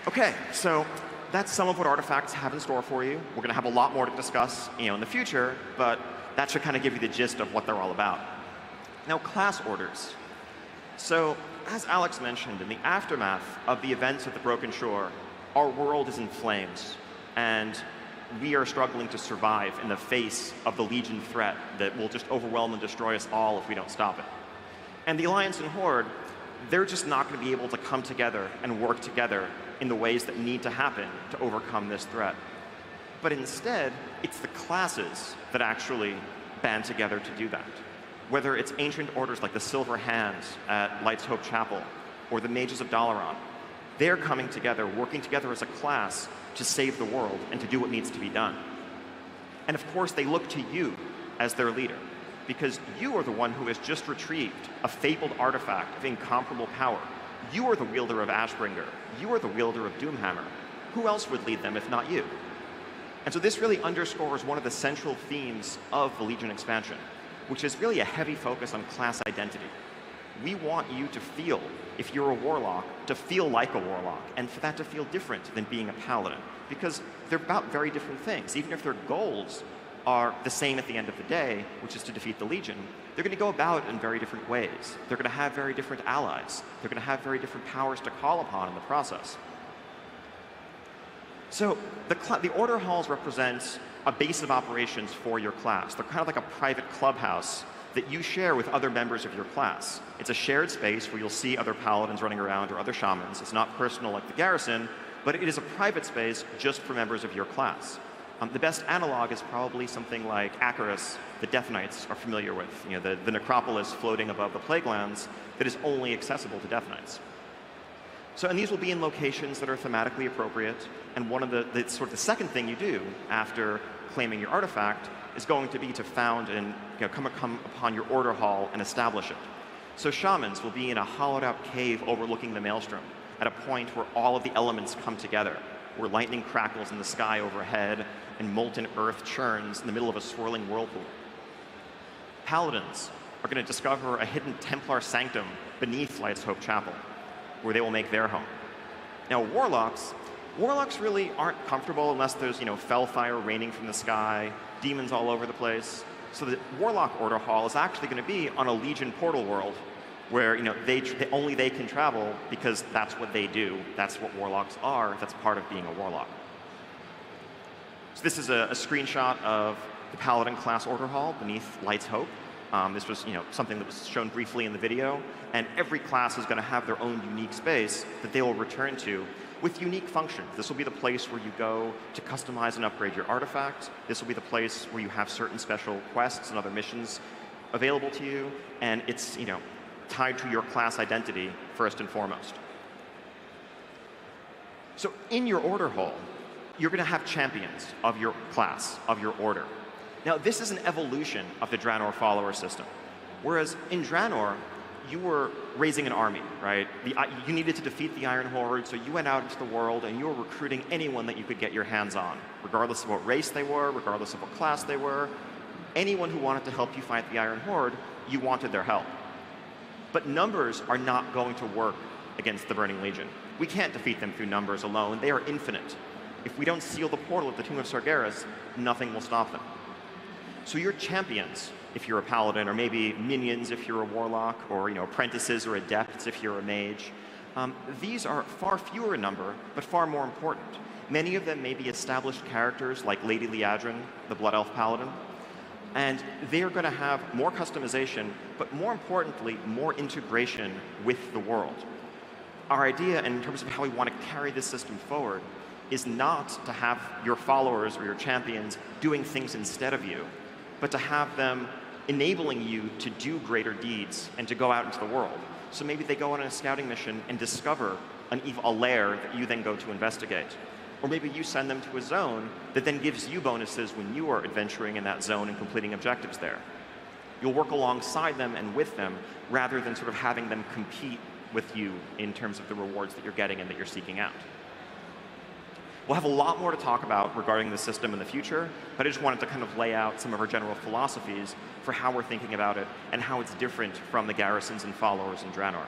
Okay, so that's some of what artifacts have in store for you. We're going to have a lot more to discuss, in the future, but that should kind of give you the gist of what they're all about. Now, class orders. So, as Alex mentioned, in the aftermath of the events at the Broken Shore, our world is in flames, and we are struggling to survive in the face of the Legion threat that will just overwhelm and destroy us all if we don't stop it. And the Alliance and Horde, they're just not going to be able to come together and work together in the ways that need to happen to overcome this threat. But instead, it's the classes that actually band together to do that. Whether it's ancient orders like the Silver Hands at Light's Hope Chapel or the Mages of Dalaran, they're coming together, working together as a class to save the world and to do what needs to be done. And of course, they look to you as their leader, because you are the one who has just retrieved a fabled artifact of incomparable power. You are the wielder of Ashbringer. You are the wielder of Doomhammer. Who else would lead them if not you? And so this really underscores one of the central themes of the Legion expansion, which is really a heavy focus on class identity. We want you to feel, if you're a warlock, to feel like a warlock, and for that to feel different than being a paladin, because they're about very different things. Even if their goals are the same at the end of the day, which is to defeat the Legion, they're going to go about it in very different ways. They're going to have very different allies. They're going to have very different powers to call upon in the process. So the order halls represent a base of operations for your class. They're kind of like a private clubhouse that you share with other members of your class. It's a shared space where you'll see other paladins running around or other shamans. It's not personal like the garrison, but it is a private space just for members of your class. The best analog is probably something like Acheris, the Death Knights are familiar with, the necropolis floating above the Plaguelands that is only accessible to Death Knights. So, and these will be in locations that are thematically appropriate, and one of the second thing you do after claiming your artifact is going to be to found and come upon your order hall and establish it. So shamans will be in a hollowed out cave overlooking the Maelstrom at a point where all of the elements come together, where lightning crackles in the sky overhead and molten earth churns in the middle of a swirling whirlpool. Paladins are going to discover a hidden Templar sanctum beneath Light's Hope Chapel, where they will make their home. Now, warlocks really aren't comfortable unless there's, fellfire raining from the sky, demons all over the place. So the Warlock Order Hall is actually going to be on a Legion portal world where, only they can travel because that's what they do. That's what warlocks are. That's part of being a warlock. So this is a screenshot of the Paladin class Order Hall beneath Light's Hope. This was, something that was shown briefly in the video, and every class is going to have their own unique space that they will return to with unique functions. This will be the place where you go to customize and upgrade your artifact. This will be the place where you have certain special quests and other missions available to you, and it's, tied to your class identity first and foremost. So in your order hall, you're going to have champions of your class, of your order. Now, this is an evolution of the Draenor follower system. Whereas in Draenor, you were raising an army, right? You needed to defeat the Iron Horde, so you went out into the world and you were recruiting anyone that you could get your hands on, regardless of what race they were, regardless of what class they were. Anyone who wanted to help you fight the Iron Horde, you wanted their help. But numbers are not going to work against the Burning Legion. We can't defeat them through numbers alone. They are infinite. If we don't seal the portal at the Tomb of Sargeras, nothing will stop them. So your champions, if you're a paladin, or maybe minions if you're a warlock, or apprentices or adepts if you're a mage, these are far fewer in number, but far more important. Many of them may be established characters like Lady Liadrin, the Blood Elf Paladin, and they're going to have more customization, but more importantly, more integration with the world. Our idea, in terms of how we want to carry this system forward, is not to have your followers or your champions doing things instead of you, but to have them enabling you to do greater deeds and to go out into the world. So maybe they go on a scouting mission and discover a lair that you then go to investigate. Or maybe you send them to a zone that then gives you bonuses when you are adventuring in that zone and completing objectives there. You'll work alongside them and with them rather than sort of having them compete with you in terms of the rewards that you're getting and that you're seeking out. We'll have a lot more to talk about regarding the system in the future, but I just wanted to kind of lay out some of our general philosophies for how we're thinking about it and how it's different from the garrisons and followers in Draenor.